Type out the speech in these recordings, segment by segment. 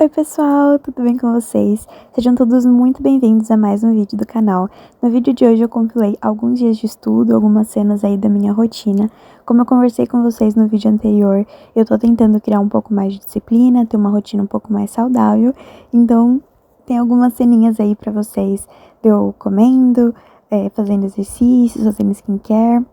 Oi pessoal, tudo bem com vocês? Sejam todos muito bem-vindos a mais um vídeo do canal. No vídeo de hoje eu compilei alguns dias de estudo, algumas cenas aí da minha rotina. Como eu conversei com vocês no vídeo anterior, eu tô tentando criar um pouco mais de disciplina, ter uma rotina um pouco mais saudável. Então, tem algumas ceninhas aí pra vocês de eu comendo, fazendo exercícios, fazendo skincare.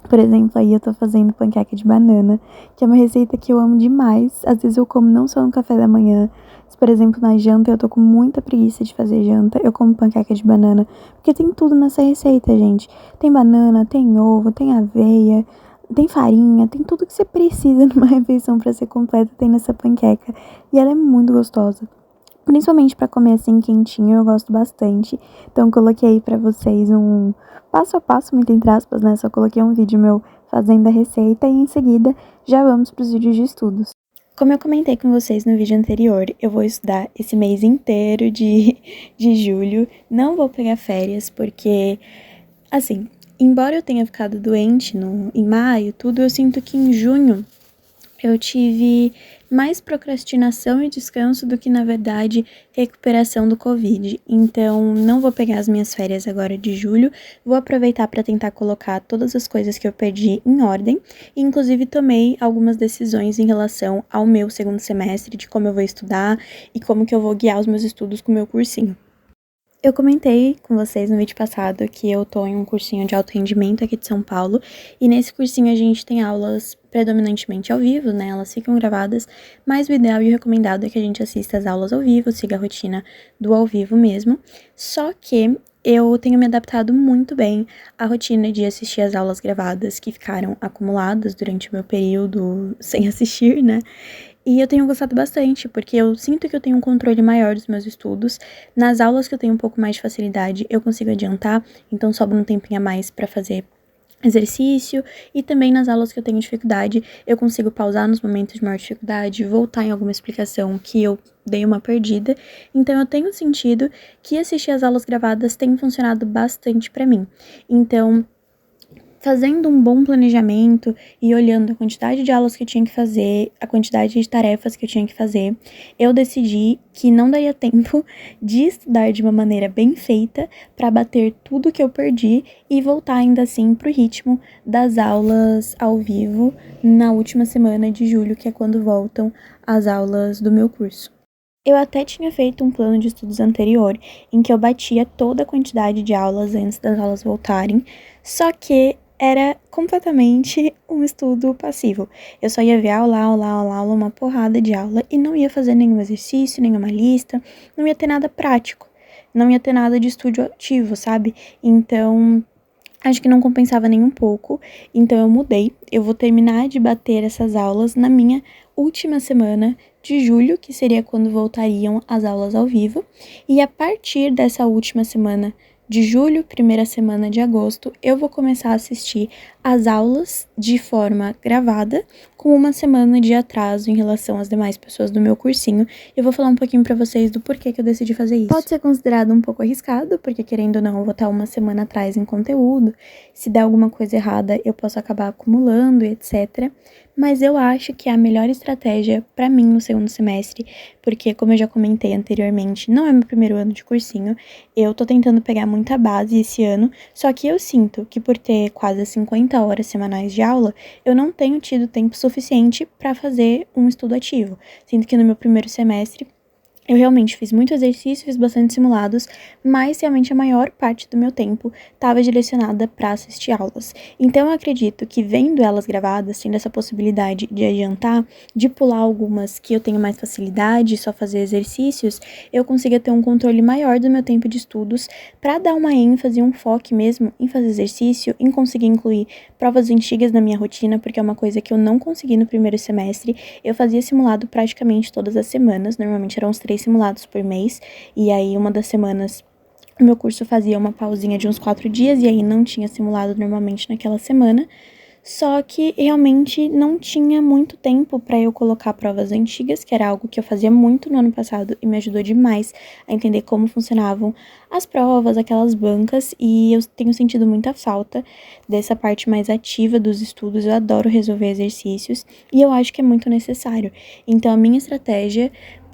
Por exemplo, aí eu tô fazendo panqueca de banana, que é uma receita que eu amo demais. Às vezes eu como não só no café da manhã, mas, por exemplo, na janta eu tô com muita preguiça de fazer janta, eu como panqueca de banana, porque tem tudo nessa receita, gente. Tem banana, tem ovo, tem aveia, tem farinha, tem tudo que você precisa numa refeição pra ser completa, tem nessa panqueca. E ela é muito gostosa. Principalmente para comer assim quentinho, eu gosto bastante. Então coloquei para vocês um passo a passo, muito entre aspas, né? Só coloquei um vídeo meu fazendo a receita e em seguida já vamos para os vídeos de estudos. Como eu comentei com vocês no vídeo anterior, eu vou estudar esse mês inteiro de julho. Não vou pegar férias porque, assim, embora eu tenha ficado doente em maio, tudo, eu sinto que em junho eu tive mais procrastinação e descanso do que, na verdade, recuperação do Covid. Então, não vou pegar as minhas férias agora de julho, vou aproveitar para tentar colocar todas as coisas que eu perdi em ordem. E, inclusive, tomei algumas decisões em relação ao meu segundo semestre, de como eu vou estudar e como que eu vou guiar os meus estudos com o meu cursinho. Eu comentei com vocês no vídeo passado que eu tô em um cursinho de alto rendimento aqui de São Paulo, e nesse cursinho a gente tem aulas predominantemente ao vivo, né? Elas ficam gravadas, mas o ideal e o recomendado é que a gente assista as aulas ao vivo, siga a rotina do ao vivo mesmo. Só que eu tenho me adaptado muito bem à rotina de assistir as aulas gravadas que ficaram acumuladas durante o meu período sem assistir, né? E eu tenho gostado bastante, porque eu sinto que eu tenho um controle maior dos meus estudos. Nas aulas que eu tenho um pouco mais de facilidade, eu consigo adiantar, então sobra um tempinho a mais para fazer exercício. E também nas aulas que eu tenho dificuldade, eu consigo pausar nos momentos de maior dificuldade, voltar em alguma explicação que eu dei uma perdida. Então eu tenho sentido que assistir as aulas gravadas tem funcionado bastante para mim. Então, fazendo um bom planejamento e olhando a quantidade de aulas que eu tinha que fazer, a quantidade de tarefas que eu tinha que fazer, eu decidi que não daria tempo de estudar de uma maneira bem feita para bater tudo que eu perdi e voltar ainda assim pro ritmo das aulas ao vivo na última semana de julho, que é quando voltam as aulas do meu curso. Eu até tinha feito um plano de estudos anterior, em que eu batia toda a quantidade de aulas antes das aulas voltarem, só que era completamente um estudo passivo. Eu só ia ver aula, uma porrada de aula, e não ia fazer nenhum exercício, nenhuma lista, não ia ter nada prático, não ia ter nada de estudo ativo, sabe? Então, acho que não compensava nem um pouco, então eu mudei. Eu vou terminar de bater essas aulas na minha última semana de julho, que seria quando voltariam as aulas ao vivo, e a partir dessa última semana de julho, primeira semana de agosto, eu vou começar a assistir as aulas de forma gravada, com uma semana de atraso em relação às demais pessoas do meu cursinho. Eu vou falar um pouquinho pra vocês do porquê que eu decidi fazer isso. Pode ser considerado um pouco arriscado, porque querendo ou não, eu vou estar uma semana atrás em conteúdo. Se der alguma coisa errada, eu posso acabar acumulando, etc. Mas eu acho que é a melhor estratégia pra mim no segundo semestre, porque, como eu já comentei anteriormente, não é meu primeiro ano de cursinho, eu tô tentando pegar muita base esse ano, só que eu sinto que por ter quase 50 horas semanais de aula, eu não tenho tido tempo suficiente pra fazer um estudo ativo. Sinto que no meu primeiro semestre eu realmente fiz muito exercício, fiz bastante simulados, mas realmente a maior parte do meu tempo estava direcionada para assistir aulas. Então eu acredito que vendo elas gravadas, tendo essa possibilidade de adiantar, de pular algumas que eu tenho mais facilidade, só fazer exercícios, eu consiga ter um controle maior do meu tempo de estudos para dar uma ênfase, um foco mesmo em fazer exercício, em conseguir incluir provas antigas na minha rotina, porque é uma coisa que eu não consegui no primeiro semestre. Eu fazia simulado praticamente todas as semanas, normalmente eram uns 3 simulados por mês, e aí uma das semanas o meu curso fazia uma pausinha de uns 4 dias, e aí não tinha simulado normalmente naquela semana, só que realmente não tinha muito tempo para eu colocar provas antigas, que era algo que eu fazia muito no ano passado e me ajudou demais a entender como funcionavam as provas, aquelas bancas, e eu tenho sentido muita falta dessa parte mais ativa dos estudos. Eu adoro resolver exercícios e eu acho que é muito necessário. Então, a minha estratégia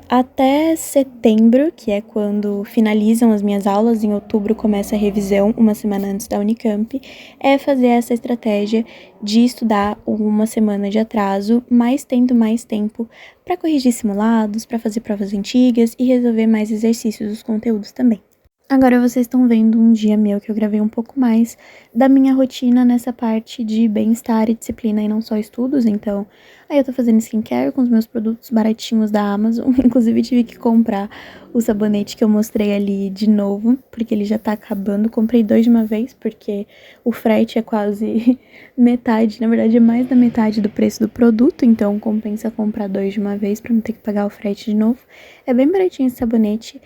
até setembro, que é quando finalizam as minhas aulas, em outubro começa a revisão, uma semana antes da Unicamp, é fazer essa estratégia de estudar uma semana de atraso, mas tendo mais tempo para corrigir simulados, para fazer provas antigas e resolver mais exercícios dos conteúdos também. Agora vocês estão vendo um dia meu que eu gravei um pouco mais da minha rotina nessa parte de bem-estar e disciplina e não só estudos, então aí eu tô fazendo skincare com os meus produtos baratinhos da Amazon, inclusive tive que comprar o sabonete que eu mostrei ali de novo, porque ele já tá acabando, comprei 2 de uma vez, porque o frete é quase metade, na verdade é mais da metade do preço do produto, então compensa comprar 2 de uma vez pra não ter que pagar o frete de novo. É bem baratinho esse sabonete,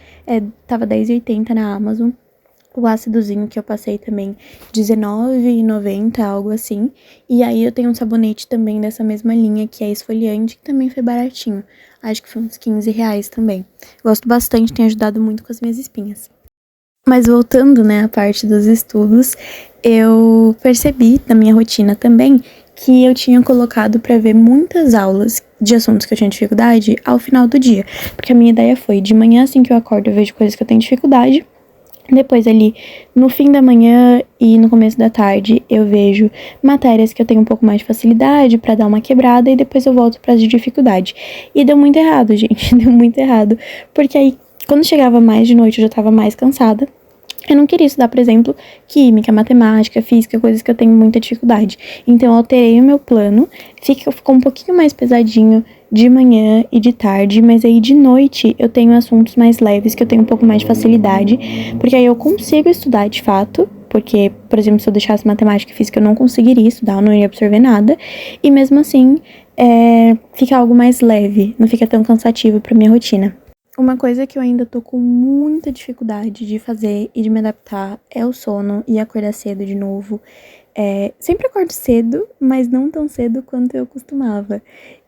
tava R$10,80 na Amazon. O ácidozinho que eu passei também, R$19,90, algo assim. E aí eu tenho um sabonete também dessa mesma linha, que é esfoliante, que também foi baratinho. Acho que foi uns R$15 também. Gosto bastante, tem ajudado muito com as minhas espinhas. Mas voltando, né, à parte dos estudos, eu percebi na minha rotina também que eu tinha colocado para ver muitas aulas de assuntos que eu tinha dificuldade ao final do dia. Porque a minha ideia foi, de manhã assim que eu acordo eu vejo coisas que eu tenho dificuldade, depois ali no fim da manhã e no começo da tarde eu vejo matérias que eu tenho um pouco mais de facilidade para dar uma quebrada e depois eu volto para as de dificuldade. E deu muito errado, gente, deu muito errado, porque aí quando chegava mais de noite eu já tava mais cansada. Eu não queria estudar, por exemplo, química, matemática, física, coisas que eu tenho muita dificuldade. Então eu alterei o meu plano, ficou um pouquinho mais pesadinho de manhã e de tarde, mas aí de noite eu tenho assuntos mais leves que eu tenho um pouco mais de facilidade, porque aí eu consigo estudar de fato, porque, por exemplo, se eu deixasse matemática e física eu não conseguiria estudar, eu não iria absorver nada, e mesmo assim fica algo mais leve, não fica tão cansativo pra minha rotina. Uma coisa que eu ainda tô com muita dificuldade de fazer e de me adaptar é o sono e acordar cedo de novo. Sempre acordo cedo, mas não tão cedo quanto eu costumava.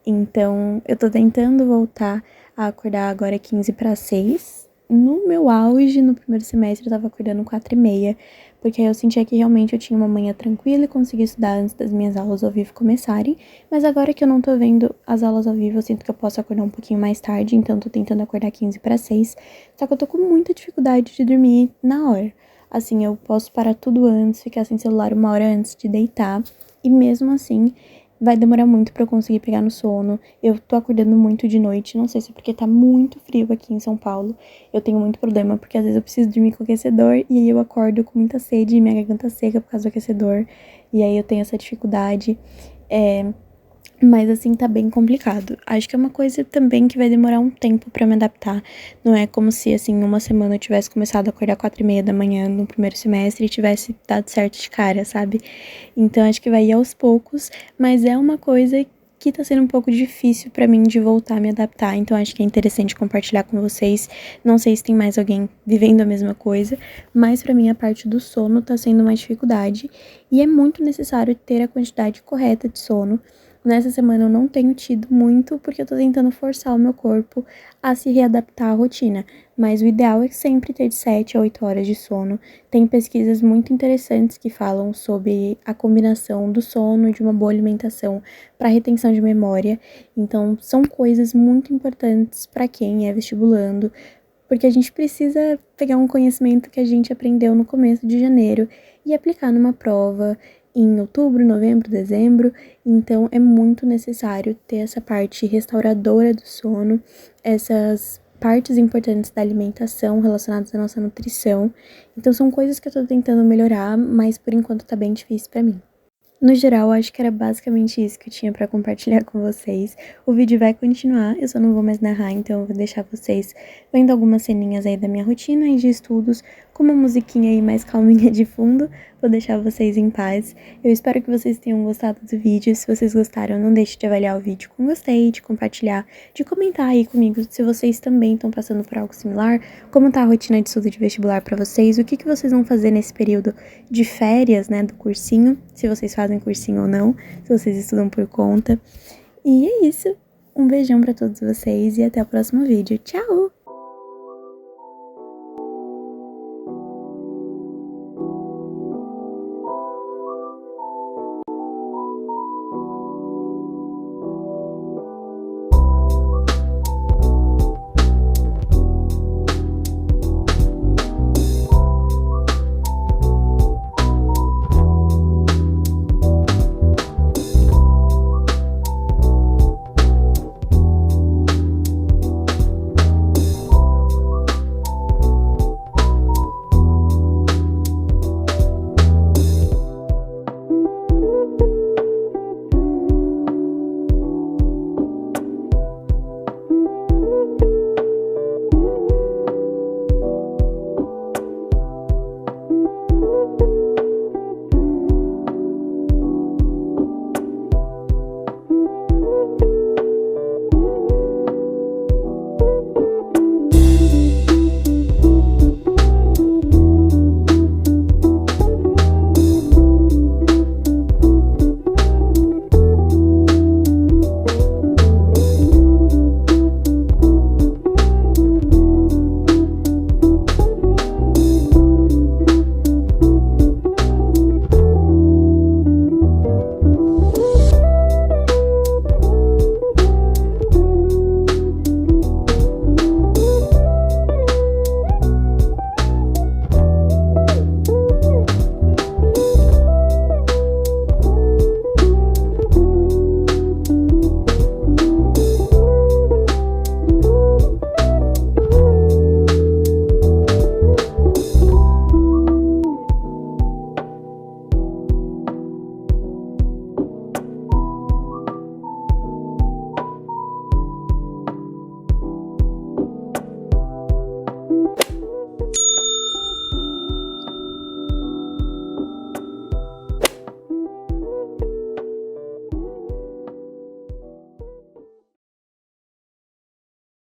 Então, eu tô tentando voltar a acordar agora 15 para 6. No meu auge, no primeiro semestre, eu tava acordando 4h30, porque aí eu sentia que realmente eu tinha uma manhã tranquila e conseguia estudar antes das minhas aulas ao vivo começarem. Mas agora que eu não tô vendo as aulas ao vivo, eu sinto que eu posso acordar um pouquinho mais tarde, então tô tentando acordar 15 para 6. Só que eu tô com muita dificuldade de dormir na hora. Assim, eu posso parar tudo antes, ficar sem celular 1 hora antes de deitar, e mesmo assim vai demorar muito pra eu conseguir pegar no sono. Eu tô acordando muito de noite, não sei se é porque tá muito frio aqui em São Paulo. Eu tenho muito problema, porque às vezes eu preciso dormir com o aquecedor, e aí eu acordo com muita sede e minha garganta seca por causa do aquecedor. E aí eu tenho essa dificuldade. Mas assim, tá bem complicado. Acho que é uma coisa também que vai demorar um tempo pra me adaptar. Não é como se, assim, em uma semana eu tivesse começado a acordar 4h30 da manhã no primeiro semestre e tivesse dado certo de cara, sabe? Então, acho que vai ir aos poucos, mas é uma coisa que tá sendo um pouco difícil pra mim de voltar a me adaptar. Então, acho que é interessante compartilhar com vocês. Não sei se tem mais alguém vivendo a mesma coisa, mas pra mim a parte do sono tá sendo uma dificuldade e é muito necessário ter a quantidade correta de sono. Nessa semana eu não tenho tido muito, porque eu tô tentando forçar o meu corpo a se readaptar à rotina. Mas o ideal é sempre ter de 7 a 8 horas de sono. Tem pesquisas muito interessantes que falam sobre a combinação do sono e de uma boa alimentação para retenção de memória. Então, são coisas muito importantes para quem é vestibulando, porque a gente precisa pegar um conhecimento que a gente aprendeu no começo de janeiro e aplicar numa prova em outubro, novembro, dezembro. Então é muito necessário ter essa parte restauradora do sono, essas partes importantes da alimentação relacionadas à nossa nutrição. Então são coisas que eu tô tentando melhorar, mas por enquanto tá bem difícil pra mim. No geral, acho que era basicamente isso que eu tinha pra compartilhar com vocês. O vídeo vai continuar, eu só não vou mais narrar, então eu vou deixar vocês vendo algumas ceninhas aí da minha rotina e de estudos, com uma musiquinha aí mais calminha de fundo. Vou deixar vocês em paz. Eu espero que vocês tenham gostado do vídeo. Se vocês gostaram, não deixe de avaliar o vídeo com gostei, de compartilhar, de comentar aí comigo se vocês também estão passando por algo similar, como tá a rotina de estudo de vestibular pra vocês, o que vocês vão fazer nesse período de férias, né, do cursinho, se vocês fazem cursinho ou não, se vocês estudam por conta. E é isso. Um beijão pra todos vocês e até o próximo vídeo. Tchau!